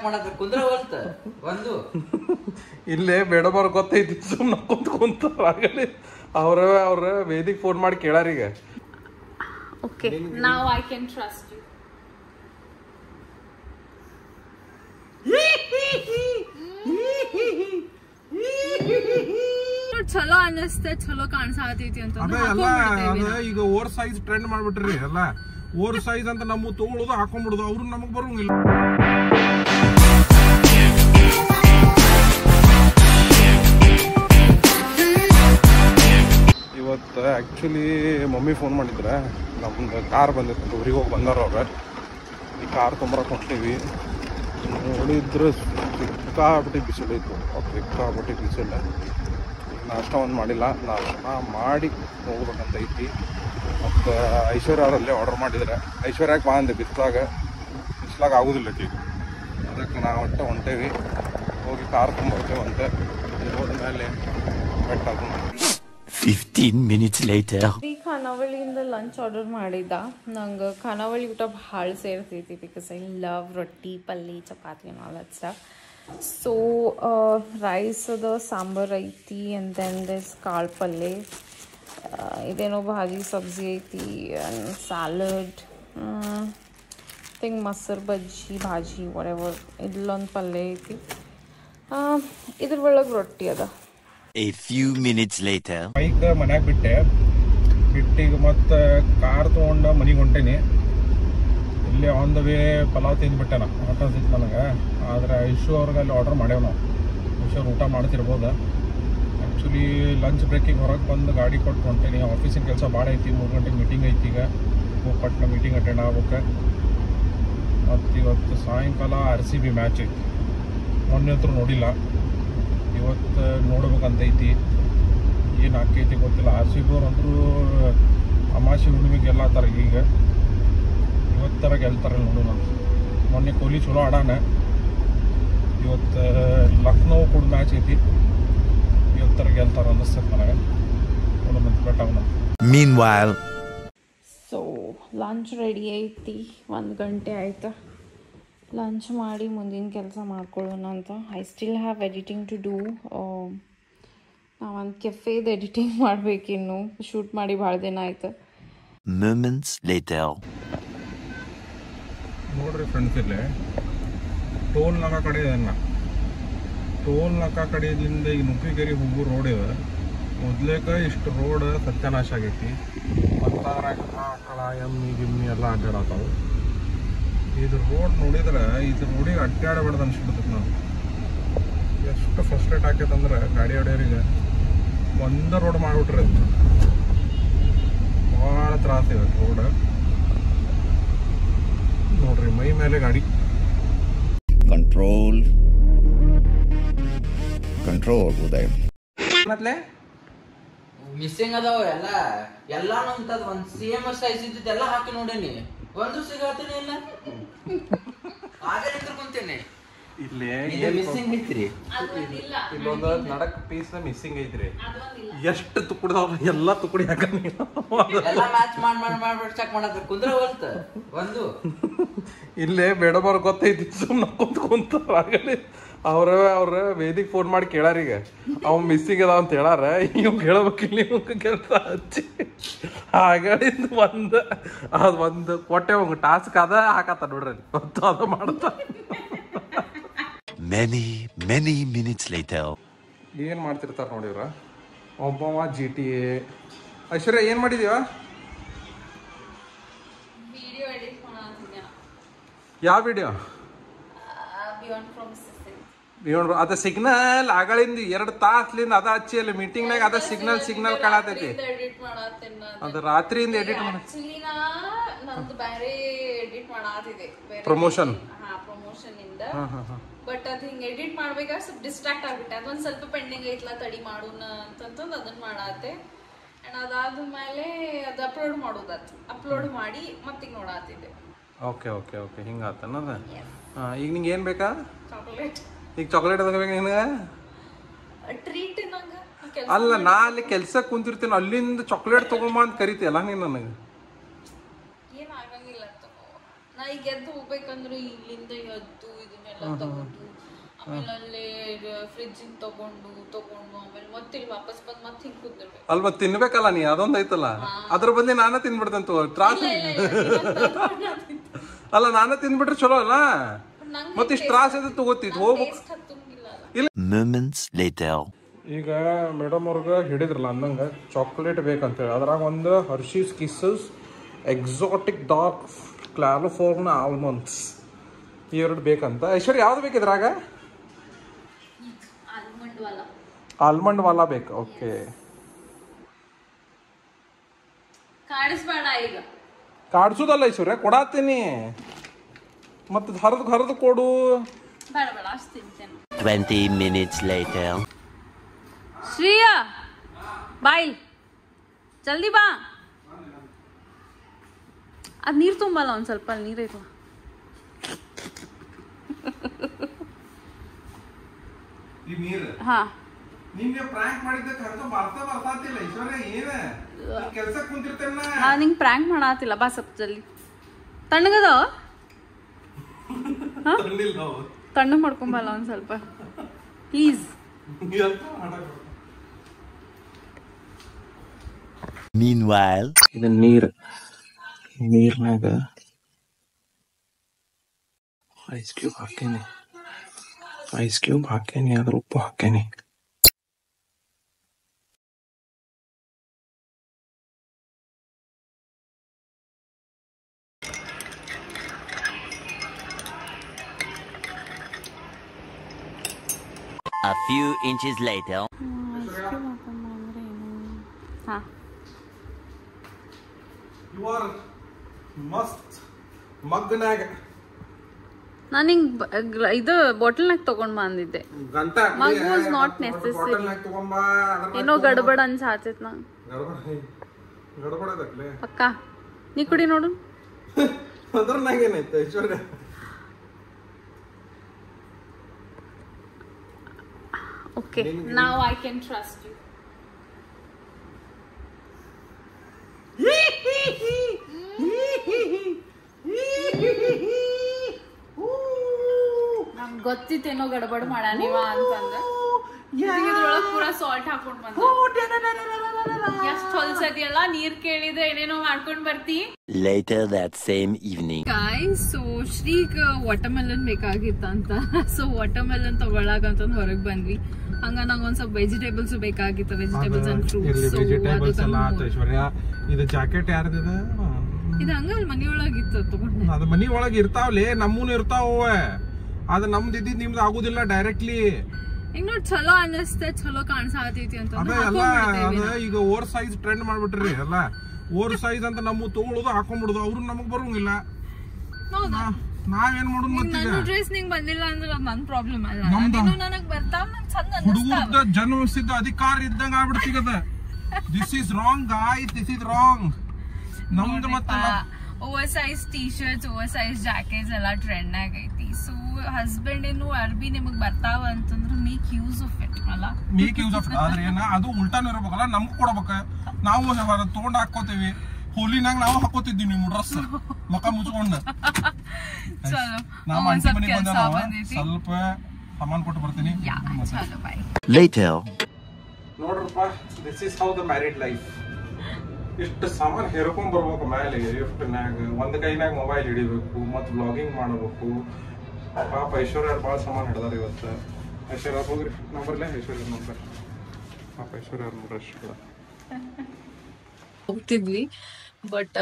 ಮಾಡತ್ತ ಕುಂದ್ರ ಹೋಲ್ತ ಒಂದು ಇಲ್ಲೇ ಬೇಡಬಾರ ಗೊತ್ತೈತಿ ಸುಮ್ಮನೆ ಕುಂತ ಅವ್ರ ವೇದಿಗೆ ಫೋನ್ ಮಾಡಿ ಕೇಳಾರೀಗ. Okay, now I can trust you. ಚಲೋ ಅನ್ನಿಸ್ತೆ, ಚಲೋ ಕಾಣಿಸತೈತಿ ಅಂತ ಈಗ ಓವರ್ ಸೈಜ್ ಟ್ರೆಂಡ್ ಮಾಡ್ಬಿಟ್ರಿ ಎಲ್ಲ. ಓವರ್ ಸೈಜ್ ಅಂತ ನಮ್ಮ ತಗೊಳ್ಳೋದು ಹಾಕೊಂಡ್ಬಿಡುದು, ಅವ್ರು ನಮಗ್ ಬರೋಂಗಿಲ್ಲ. ಇವತ್ತು ಆ್ಯಕ್ಚುಲಿ ಮಮ್ಮಿ ಫೋನ್ ಮಾಡಿದ್ರೆ ನಮ್ದು ಕಾರ್ ಬಂದಿತ್ತು, ಊರಿಗೆ ಹೋಗಿ ಬಂದಾರ ಅವ್ರ. ಈ ಕಾರ್ ತೊಂಬರಕ್ಕೆ ಹೊಂಟೀವಿ. ನೋಡಿದ್ರೆ ಸಿಕ್ಕಾಪಟ್ಟಿ ಬಿಸಿಲಿತ್ತು, ಸಿಕ್ಕಾಪಟ್ಟಿ ಬಿಸಿಲು. ನಾಷ್ಟ ಒಂದು ಮಾಡಿಲ್ಲ, ನಾಷ್ಟ ಮಾಡಿ ಹೋಗ್ಬೇಕಂತ ಐತಿ. ಮತ್ತು ಐಶ್ವರ್ಯ ಅವರಲ್ಲೇ ಆರ್ಡರ್ ಮಾಡಿದ್ರೆ ಐಶ್ವರ್ಯಾಗೆ ಬಾ ಅಂದೆ, ಬಿಸ್ಲಾಗ ಆಗೋದಿಲ್ಲ ಈಗ. ಅದಕ್ಕೆ ನಾವು ಹೊಂಟೇವಿ, ಹೋಗಿ ಕಾರ್ ತೊಂಬರ್ತೇವಂತೆ. ಹೋದ್ಮೇಲೆ ಬೆಟ್ಟ 15 minutes later. ಖಾನಾವಳಿಯಿಂದ ಲಂಚ್ ಆರ್ಡರ್ ಮಾಡಿದ್ದ. ನಂಗೆ ಖಾನಾವಳಿ ಊಟ ಭಾಳ ಸೇರ್ತೈತಿ because I love roti palya chapati all that stuff. So rice ಅದ, ಸಾಂಬಾರು ಐತಿ, ಆ್ಯಂಡ್ ದೆನ್ ದಿಸ್ ಕಾಳು ಪಲ್ಯ, ಇದೇನೋ ಭಾಜಿ ಸಬ್ಜಿ ಐತಿ, ಸ್ಯಾಲಡ್, ಥಿಂಗ್ ಮೊಸರು ಬಜ್ಜಿ ಭಾಜಿ ವಾಟ್ ಇಲ್ಲೊಂದು ಪಲ್ಯ ಐತಿ. ಇದ್ರ ಒಳಗೆ ರೊಟ್ಟಿ ಅದ. A few minutes later. Bike ಮನ್ಯಾಗ ಬಿಟ್ಟಿಗ ಮತ್ತೆ ಕಾರ್ ತೊಗೊಂಡು ಮನೆಗೆ ಹೊಂಟೇನಿ. ಇಲ್ಲಿ ಆನ್ ದ ವೇ ಪಲಾವ್ ತಿಂದ್ಬಿಟ್ಟೆ ನಾ, ಊಟ ಸಿಕ್ತು ನನಗೆ. ಆದರೆ ಐಶು ಅವ್ರಿಗೆ ಅಲ್ಲಿ ಆರ್ಡರ್ ಮಾಡ್ಯಾವ ನಾವು. ಐಶು ಅವ್ರು ಊಟ ಮಾಡ್ತಿರ್ಬೋದು. ಆ್ಯಕ್ಚುಲಿ ಲಂಚ್ ಬ್ರೇಕಿಗೆ ಹೊರಗೆ ಬಂದು ಗಾಡಿ ಕೊಟ್ಟು ಹೊಂಟೇನಿ. ಆಫೀಸಿನ ಕೆಲಸ ಭಾಳ ಐತಿ, 3 ಗಂಟೆಗೆ ಮೀಟಿಂಗ್ ಐತಿ. ಈಗ ಪಟ್ನ ಮೀಟಿಂಗ್ ಅಟೆಂಡ್ ಆಗ್ಬೇಕು. ಮತ್ತು ಇವತ್ತು ಸಾಯಂಕಾಲ RCB ಮ್ಯಾಚ್ ಐತಿ. ಮೊನ್ನೆ ಹತ್ರ ನೋಡಿಲ್ಲ, ಇವತ್ತು ನೋಡ್ಬೇಕಂತೈತಿ. ಏನು ಆಕೈತಿ ಗೊತ್ತಿಲ್ಲ. RCB ಅವ್ರು ಅಂದರೂ ಅಮಾವಾಸ್ಯೆ ಹುಣ್ಣಿಮೆಗೆ ಗೆಲ್ಲತ್ತಾರ. ಈಗ ಇವತ್ತರ ಗೆಲ್ತಾರೆ ನೋಡೋಣ. ಮೊನ್ನೆ ಕೊಹ್ಲಿ ಚಲೋ ಆಡಾನ. ಇವತ್ತು ಲಕ್ನೋ ಕೂಡ ಮ್ಯಾಚ್ ಐತಿ, ಇವತ್ತರ ಗೆಲ್ತಾರೆ ಅನ್ನಿಸ್ತೈತೆ ನನಗೆ. ನೋಡೋಣ ಬೆಟ್ಟ. Meanwhile. ಸೊ ಲಂಚ್ ರೆಡಿ ಐತಿ, 1 ಗಂಟೆ ಆಯ್ತು. ಲಂಚ್ ಮಾಡಿ ಮುಂದಿನ ಕೆಲಸ ಮಾಡ್ಕೊಳ್ಳೋಣ ಅಂತ. I still have editing to do. ನಾವು ಒಂದು ಕೆಫೆದು ಎಡಿಟಿಂಗ್ ಮಾಡಬೇಕಿನ್ನು. ಶೂಟ್ ಮಾಡಿ ಭಾಳ ದಿನ ಆಯ್ತು. Moments later. ನೋಡ್ರಿ ಫ್ರೆಂಡ್ಸ್, ಇಲ್ಲೇ ಟೋಲ್ ನಾಕಾ ಕಡೆ ಇದನ್ನ. ಟೋಲ್ ನಾಕಾ ಕಡೆಯಿಂದ ಈಗ ನುಗ್ಗಿಗೆರೆ ಹೋಗೋ ರೋಡ್ ಇದೆ. ಮೊದ್ಲೇಕ ಇಷ್ಟು ರೋಡ್ ಸತ್ಯನಾಶ ಆಗೈತಿ. ಮತ್ತಾದ್ರಾಗ ಆಕಳ ಎಮ್ಮಿ ಗಿಮ್ಮಿ ಎಲ್ಲ ಅಡ್ಡಾಡತ್ತಾವು. ಇದು ರೋಡ್ ನೋಡಿದ್ರೆ ಇದು ರೋಡಿಗೆ ಅಡ್ಡಾಡಬಾರ್ದು ಅನ್ಸ್ಬಿಡ್ತೈತೆ. ನಾವು ಎಷ್ಟು ಫ್ರಸ್ಟ್ರೇಟ್ ಆಕೈತಂದ್ರೆ ಗಾಡಿ ಆಡೋರಿಗೆ ಒಂದೇ ರೋಡ್ ಮಾಡಿಬಿಟ್ರೆ ಭಾಳ ತ್ರಾಸ ಇದೆ ರೋಡ್. ನೋಡ್ರಿ ಮೈ ಮೇಲೆ ಗಾಡಿ. ಕಂಟ್ರೋಲ್ ಉದಯ್ ಮತ್ಲೆ ಮಿಸ್ಸಿಂಗ್ ಅದಾವ ಎಲ್ಲಾನು ಅಂತದ್ ಒಂದ್ ಸೇಮ್ ಸೈಜ್ ಇದ್ದಿದ್ದು ಎಲ್ಲ ಹಾಕಿ ನೋಡೇನಿ, ಒಂದು ಸಿಗತ್ತೇನೆ ಇಲ್ಲ. ಆಗೇ ಕುಂತೇನೆ. ಇಲ್ಲೇ ಮಿಸ್ಸಿಂಗ್ ಐತ್ರಿ, ಇಲ್ಲೊಂದು ನಡಕ್ ಪೀಸ್ ಮಿಸ್ಸಿಂಗ್ ಐತ್ರಿ. ಎಷ್ಟು ತುಕುಡ್ದಾವ ಎಲ್ಲ ತುಕುಡಿ ಹಾಕ ಎಲ್ಲ ಮ್ಯಾಚ್ ಮಾಡಿ ಚೆಕ್ ಮಾಡತ್ತ ಕುಂದ್ರ ಹೋಲ್ತ ಒಂದು. ಇಲ್ಲೇ ಬೇಡಬಾರ ಗೊತ್ತೈತಿ ಸುಮ್ಮನೆ ಕುಂತ ಅವ್ರ ವೇದಿಗೆ ಫೋನ್ ಮಾಡಿ ಕೇಳಾರೀಗ. ಅವ್ ಮಿಸ್ಸಿಂಗ್ ಅದಾವ ಅಂತ ಹೇಳಾರ. ಇವ್ ಕೇಳಬೇಕಿಲ್ಲ, ಇವ್ ಕೆಲಸ ಹಚ್ಚಿ ಹಾಗಳಿಂದ ಒಂದು ಕೊಟ್ಟೆ ಹೋಗ ಟಾಸ್ಕ್ ಅದ ಹಾಕತ್ತ ನೋಡ್ರಿ. ಗೊತ್ತು ಅದ ಮಾಡ್ತಾ. Many minutes later. ಏನ್ ಮಾಡ್ತಿರ್ತಾರ ನೋಡಿವ್ರ. ಒಬ್ಬವ GTA. ಐಶ್ವರ್ಯ ಏನ್ ಮಾಡಿದೀವ? ವಿಡಿಯೋ ಎಡಿಟ್ ಮಾಡಾತಿದ್ದೆ. ಯಾವ ವಿಡಿಯೋ? ಬಿಯಾಂಡ್ ಅದ ಸಿಗ್ನಲ್ ಆಗಳಿಂದ 2 ತಾಸ್ಲಿಂದ ಅದ ಹಚ್ಚಿ ಅಲ್ಲಿ ಮೀಟಿಂಗ್ನಾಗ ಅದ ಸಿಗ್ನಲ್ ಕಾಣತೈತಿ. ಎಡಿಟ್ ಮಾಡಾತಿನ್ನ ಅದು ರಾತ್ರಿಯಿಂದ ಎಡಿಟ್ ಮಾಡಿ. ಆಕ್ಚುಲಿ ನಂದು ಬೇರೆ ಎಡಿಟ್ ಮಾಡಾತಿದೆ, ಪ್ರಮೋಷನ್ ಇಂದ. ಬಟ್ ಅದು ಹಿಂಗೆ ಎಡಿಟ್ ಮಾಡ್ಬೇಕಾದ್ರೆ ಸ್ವಲ್ಪ ಡಿಸ್ಟ್ರಾಕ್ಟ್ ಆಗ್ಬಿಟ್ಟೆ. ಅದೊಂದು ಸ್ವಲ್ಪ ಪೆಂಡಿಂಗ್ ಐತ್ಲ, ತಡಿ ಮಾಡೋಣ ಅಂತಂದು ಅದನ್ನ ಮಾಡಾತೆ. ಅಂಡ್ ಅದಾದ್ಮೇಲೆ ಅದು ಅಪ್ಲೋಡ್ ಮಾಡಿ ಮತ್ತೀಗ ನೋಡಾತಿದ್ದೆ. ಓಕೆ ಓಕೆ ಓಕೆ ಹಿಂಗಾತನದ. ಈಗ ನಿಂಗೆ ಏನು ಬೇಕಾ? ಚಾಕ್ಲೇಟ್. ಈಗ ಚಾಕ್ಲೇಟ್ ಅದಾಗ ಬೇಕು ನಿನಗೆ? ಟ್ರೀಟ್ ನಂಗೆ. ಅಲ್ಲ, ನಾ ಅಲ್ಲಿ ಕೆಲ್ಸಕ್ಕೆ ಕುಂತಿರ್ತೀನಿ, ಅಲ್ಲಿಂದ ಚಾಕ್ಲೇಟ್ ತಗೊಂಬ ಅಂತ ಕರಿತೀಯಲ್ಲ ನೀನು ನನಗೆ. ಏನಾಗಂಗಿಲ್ಲ ತಗೋ. ನಾ ಈಗ ಎದ್ದು ಹೋಗ್ಬೇಕಂದ್ರೆ ಇಲ್ಲಿಂದ ಎದ್ದು ಇದನ್ನೆಲ್ಲ ಎಲ್ಲ ತಗೊಂಡು ಆಮೇಲೆ ಅಲ್ಲಿ ಫ್ರಿಜ್ ತಗೊಂಡು ಆಮೇಲೆ ಮತ್ತೆ ಇಲ್ಲಿ ವಾಪಸ್ ಬಂದು ಮತ್ತೆ ಹಿಂಗ್ ಕುಂದಿರ್ಬೇಕು. ಅಲ್ಲಿ ಮತ್ತೆ ತಿನ್ಬೇಕಲ್ಲ ನೀ, ಅದೊಂದು ಐತಲ್ಲ, ಅದ್ರ ಬದಲಿ ನಾನೇ ತಿನ್ಬಿಡ್ತೇನೆ ತ್ರಾಸ. ಅಲ್ಲ ನಾನೇ ತಿನ್ಬಿಟ್ರೆ ಚಲೋ ಅಲ್ಲ, ಮತ್ತೆ ಇಷ್ಟು ತ್ರಾಸ ಇದೆ ತಗೋತಿದ್ ಹೋಗ್ಬೇಕು. Moments later. ಈಗ ಮೇಡಮ್ ಅವ್ರಿಗೆ ಹಿಡಿದ್ರಲ್ಲ ಅಂದಂಗೆ ಚಾಕ್ಲೇಟ್ ಬೇಕಂತೇಳಿ ಅದ್ರಾಗ ಒಂದು ಹರ್ಷೀಸ್ ಕಿಸ್ಸಸ್ ಎಕ್ಸಾಟಿಕ್ ಡಾರ್ಕ್ ಕ್ಲಾರಿಫಾರ್ಮ್ನ ಆಲ್ಮಂಡ್ಸ್ ಇವೆರಡು ಬೇಕಂತ. ಐಶ್ವರ್ಯ ಯಾವ್ದು ಬೇಕಿದ್ರಾಗ? ಆಲ್ಮಂಡ್ ವಾಲಾ ಬೇಕು. ಓಕೆ, ಕಾಡಿಸ್ಬೇಡ ಈಗ. ಕಾಡ್ಸುದಲ್ಲ ಐಶ್ವರ್ಯ, ಕೊಡಾತೀನಿ ಮತ್ತೆ ಹರಿದು ಕೊಡು. ಬೇಡ ಬೇಡ ಅಷ್ಟು ತಿಂತೇನೆ. 20 minutes later. ಶ್ರೀಯಾ ಬಾಯ್ ಜಲ್ದಿ ಬಾ. ಅದು ನೀರು ತುಂಬಲ್ಲ, ಒಂದು ಸ್ವಲ್ಪ ಅಲ್ಲಿ ನೀರೈತು. ಹಾ ನಿನ್ನೆ ಪ್ರಾಂಕ್ ಮಾಡಿದ್ದಕ್ಕೆ ಬರ್ತಾತಿಲ್ಲ ಐಶ್ವರ್ಯ, ಏನ ಕೆಲ್ಸಕ್ಕೆ ಕುಂತಿರ್ತೇನ. ನಾನು ನಿಂಗೆ ಪ್ರ್ಯಾಂಕ್ ಮಾಡಾತಿಲ್ಲ, ಬಾ ಸ್ವಲ್ಪ ಜಲ್ದಿ. ತಣ್ಣಗದ ತಣ್ಣಗೆ ಮಾಡ್ಕೊಂಬಲ್ಲ ಒಂದು ಸ್ವಲ್ಪ ಪ್ಲೀಸ್. Meanwhile. ಇದು ನೀರ್ನಾಗ ಐಸ್ ಕ್ಯೂಬ್ ಹಾಕೇನಿ, ಅದ್ರ ಉಪ್ಪು ಹಾಕೇನಿ. A few inches later. ಹಾ ಯು ಆರ್ ಮಸ್ತ್ ಮಗ್ನಾಗ. ನಾನು ಹಿಂಗೆ ಇದು ಬಾಟಲ್ನಾಗ ತಗೊಂಡ್ ಬಂದಿದ್ದೆ. Mug was not necessary. ಏನೋ ಗಡಬಡ ಅನ್ಸಾತೈತ್ ನಂಗೆ. ಪಕ್ಕ ನೀ ಕುಡಿ ನೋಡು. ಅದ್ರನಾಗೇನೈತೆ Aishwarya? Okay, now I can trust you. ನಮ್ಗೆ ಗೊತ್ತಿತ್ತೇನೋ ಗಡಬಡ ಮಾಡ ನೀವ ಅಂತಂದ್ರೆ ಇದ್ರೊಳಗ್ ಪೂರಾ ಸಾಲ್ಟ್ ಹಾಕೊಂಡ್ ಬಂದ. ಎಷ್ಟ್ ಹೊಲ್ಸದಿಯಲ್ಲ, ನೀರ್ ಕೇಳಿದ್ರೆ ಏನೇನೋ ಮಾಡ್ಕೊಂಡ್ ಬರ್ತಿ. Later that same evening. Guys, so ಶ್ರೀಗ್ ವಾಟರ್ಮೆಲನ್ ಬೇಕಾಗಿತ್ತಂತ, ಸೊ ವಾಟರ್ಮೆಲನ್ ತಗೊಳಕಂತ ಹೊರಗ್ ಬಂದ್ವಿ. ಹಂಗ ನಂಗೆ ಒಂದ್ ಸ್ವಲ್ಪ ವೆಜಿಟೇಬಲ್ಸ್ ಬೇಕಾಗಿತ್ತು, ವೆಜಿಟೇಬಲ್ಸ್ ಅಂಡ್ ಫ್ರೂಟ್ಸ್. ಇದು ಜಾಕೆಟ್ ಯಾರ್ದಿದ? ಇದು ಹಂಗ ಅಲ್ಲಿ ಮನಿಯೊಳಗಿತ್ತು ತಗೊಂಡೆ. ಅದು ಮನಿ ಒಳಗೆ ಇರ್ತಾವ್ಲೇ, ನಮ್ಮೂನು ಇರ್ತಾವ. ಅದು ನಮ್ದು ಇದ್ದಿದ್ ನಿಮ್ದು ಆಗುದಿಲ್ಲ ಡೈರೆಕ್ಟ್ಲಿ. ಈಗ ನೋಡಿ ಚಲೋ ಅನ್ನಿಸ್ತೆ, ಚಲೋ ಕಾಣಿಸತೈತಿ ಅಂತ. ಈಗ ಓವರ್ ಸೈಜ್ ಟ್ರೆಂಡ್ ಮಾಡ್ಬಿಟ್ರಿ ಎಲ್ಲ. ಓವರ್ ಸೈಜ್ ಅಂತ ನಮ್ಮ ತಗೊಳ್ಳೋದು ಹಾಕೊಂಡ್ಬಿಡುದು, ಅವ್ರು ನಮಗ್ ಬರೋಂಗಿಲ್ಲ. ನಾವೇನ್ ಮಾಡೋದು? ನನ್ನ ಡ್ರೆಸ್ ನಿಂಗ್ ಬಂದಿಲ್ಲ ಅಂದ್ರೆ ಅದು ನನ್ ಪ್ರಾಬ್ಲಮ್ ಅಲ್ಲ. ನನಗ್ ಬರ್ತಾವ, ನಂಗೆ ಚಂದ ಹುಡುಗರ ಜನ್ಮಿಸಿದ ಅಧಿಕಾರ ಇದ್ದಂಗ ಆಗ್ಬಿಡ್ತೀಗದ. This is wrong guys, this is wrong. ನಮ್ದು ಮತ್ತೆ over size T shirts, over size jackets ಎಲ್ಲ ಟ್ರೆಂಡ್ ಆಗೈತಿ. ಸೊ ಹಸ್ಬೆಂಡ್ ಏನು ಅರ್ಬಿ ನಿಮಗ್ ಬರ್ತಾವ ಅಂತಂದ್ರೆ ಮೇಕ್ ಯೂಸ್ ಆಫ್ ಇಟ್ ಅಲ್ಲ. ಮೇಕ್ ಯೂಸ್ ಆಫ್ ಇಟ್ ಆದ್ರೆ ಏನ, ಅದು ಉಲ್ಟಾನು ಇರ್ಬೇಕಲ್ಲ, ನಮ್ಗ್ ಕೊಡ್ಬೇಕ. ನಾವು ತಗೊಂಡ್ ಹಾಕೋತೇವಿ, ಹೋಲಿನಾಗ ನಾವು ಹಾಕೋತಿದ್ವಿ ನಿಮ್ ಡ್ರೆಸ್ ಮಕ ಮುಚ್ಕೊಂಡು. ನಾವು ಅಂಟಿ ಮನೆಗೆ ಬಂದ, ಸ್ವಲ್ಪ ಸಾಮಾನ್ ಕೊಟ್ಟು ಬರ್ತೀನಿ. Later. ನೋಡ್ರಪ್ಪ, this is how the married life. ಇಷ್ಟು ಸಾಮಾನು ಹೇರ್ಕೊಂಡ್ ಬರ್ಬೇಕು ಮೇಲೆ ಲಿಫ್ಟ್ನಾಗ. ಒಂದ್ ಕೈನಾಗ ಮೊಬೈಲ್ ಹಿಡಿಬೇಕು, ಮತ್ ಬ್ಲಾಗಿಂಗ್ ಮಾಡಬೇಕು. ಪಾಪ ಐಶ್ವರ್ಯ ಭಾಳ ಸಾಮಾನು ಹಿಡ್ದಾರ ಇವತ್ತು. ಐಶ್ವರ್ಯ ಹೋಗ್ರಿ ನಂಬರ್ಲೇ, ಐಶ್ವರ್ಯ ನಂಬರ್. ಪಾಪ ಐಶ್ವರ್ಯ ನೋಡ್ರಿ ಅಷ್ಟು ಹೋಗ್ತಿದ್ವಿ, ಬಟ್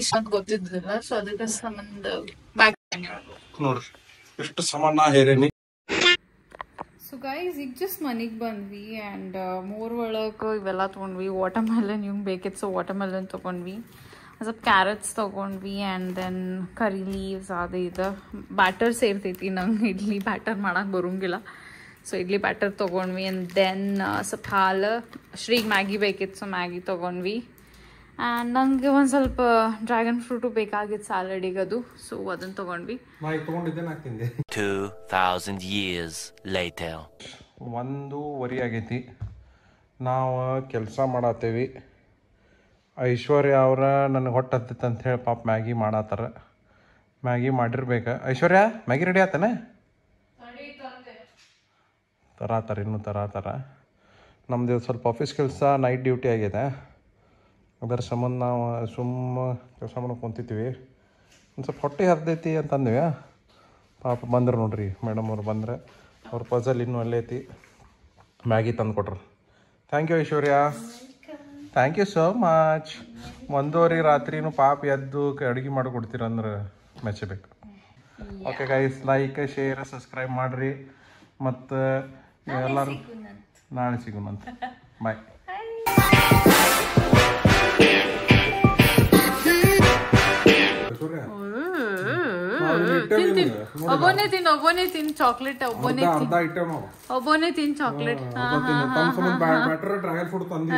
ಇಷ್ಟ ಗೊತ್ತಿದ್ದಿಲ್ಲ. ಸೊ ಅದಕ್ಕೆ ಸಂಬಂಧ ಬ್ಯಾಗ್ ನೋಡ್ರಿ ಎಷ್ಟು ಸಾಮಾನು ನಾ ಹೇರೇನಿ. ಸೊ ಗೈಸ್, ಈಗ ಜಸ್ಟ್ ಮನೆಗೆ ಬಂದ್ವಿ ಆ್ಯಂಡ್ ಮೂರ್ ಒಳಗೆ ಇವೆಲ್ಲ ತೊಗೊಂಡ್ವಿ. ವಾಟರ್ಮೆಲನ್ ಇವಂಗೆ ಬೇಕಿತ್ತು, ಸೊ ವಾಟರ್ಮೆಲನ್ ತೊಗೊಂಡ್ವಿ. ಸ್ವಲ್ಪ ಕ್ಯಾರೆಟ್ಸ್ ತೊಗೊಂಡ್ವಿ ಆ್ಯಂಡ್ ದೆನ್ ಕರಿ ಲೀವ್ಸ್ ಅದು ಇದು ಬ್ಯಾಟರ್ ಸೇರ್ತೈತಿ. ನಂಗೆ ಇಡ್ಲಿ ಬ್ಯಾಟರ್ ಮಾಡೋಕೆ ಬರೋಂಗಿಲ್ಲ, ಸೊ ಇಡ್ಲಿ ಬ್ಯಾಟರ್ ತೊಗೊಂಡ್ವಿ. ಆ್ಯಂಡ್ ದೆನ್ ಸ್ವಲ್ಪ ಹಾಲು. ಶ್ರೀಗೆ ಮ್ಯಾಗಿ ಬೇಕಿತ್ತು, ಸೊ ಮ್ಯಾಗಿ ತೊಗೊಂಡ್ವಿ. ಆ್ಯಂಡ್ ನನಗೆ ಒಂದು ಸ್ವಲ್ಪ ಡ್ರ್ಯಾಗನ್ ಫ್ರೂಟು ಬೇಕಾಗಿತ್ತು ಸ್ಯಾಲಡಿಗೆ, ಅದು ಸೊ ಅದನ್ನು ತೊಗೊಂಡ್ವಿ. 2000 years later. 1:15 ಆಗೈತಿ. ನಾವು ಕೆಲಸ ಮಾಡತ್ತೇವಿ. ಐಶ್ವರ್ಯ ಅವ್ರ ನನಗೆ ಹೊಟ್ಟೆ ಹತ್ತೈತೆ ಅಂತ ಹೇಳಿ ಪಾಪ ಮ್ಯಾಗಿ ಮಾಡತ್ತಾರ. ಮ್ಯಾಗಿ ಮಾಡಿರ್ಬೇಕು. ಐಶ್ವರ್ಯ ಮ್ಯಾಗಿ ರೆಡಿ ಆತನ? ತರಾತಾರೆ ಇನ್ನೂ ತರಾತಾರೆ. ನಮ್ಮದು ಸ್ವಲ್ಪ ಆಫೀಸ್ ಕೆಲಸ ನೈಟ್ ಡ್ಯೂಟಿ ಆಗಿದೆ. ಅದರ ಸಂಬಂಧ ನಾವು ಕೆಲಸ ಮಾಡಕ್ಕೆ ಕುಂತಿದ್ವಿ. ಒಂದು ಸ್ವಲ್ಪ ಹೊಟ್ಟೆ ಹರಿದೈತಿ ಅಂತಂದ್ವಿ. ಪಾಪ ಬಂದರು ನೋಡ್ರಿ, ಮೇಡಮ್ ಅವ್ರು ಬಂದರೆ ಅವ್ರ ಪಜಲ್ ಇನ್ನೂ ಅಲ್ಲೇ ಐತಿ. ಮ್ಯಾಗಿ ತಂದು ಕೊಟ್ರು. Thank you Aishwarya, thank you so much. 1:30 ರಾತ್ರಿನೂ ಪಾಪ ಎದ್ದು ಅಡುಗೆ ಮಾಡಿ ಕೊಡ್ತೀರಂದ್ರೆ ಮೆಚ್ಚಬೇಕು. Okay guys, like share subscribe ಮಾಡಿರಿ. ಮತ್ತು ಎಲ್ಲರೂ ನಾಳೆ ಸಿಗೋಣಂತ. ಬಾಯ್. ಒಬ್ಬನೇ ತಿನ್ ಚಾಕ್ಲೇಟ್. ಒಬ್ಬನೇ ತಿನ್ ಚಾಕ್ಲೇಟ್. ಡ್ರ್ಯಾಗನ್ ಫ್ರೂಟ್ ತಂದಿ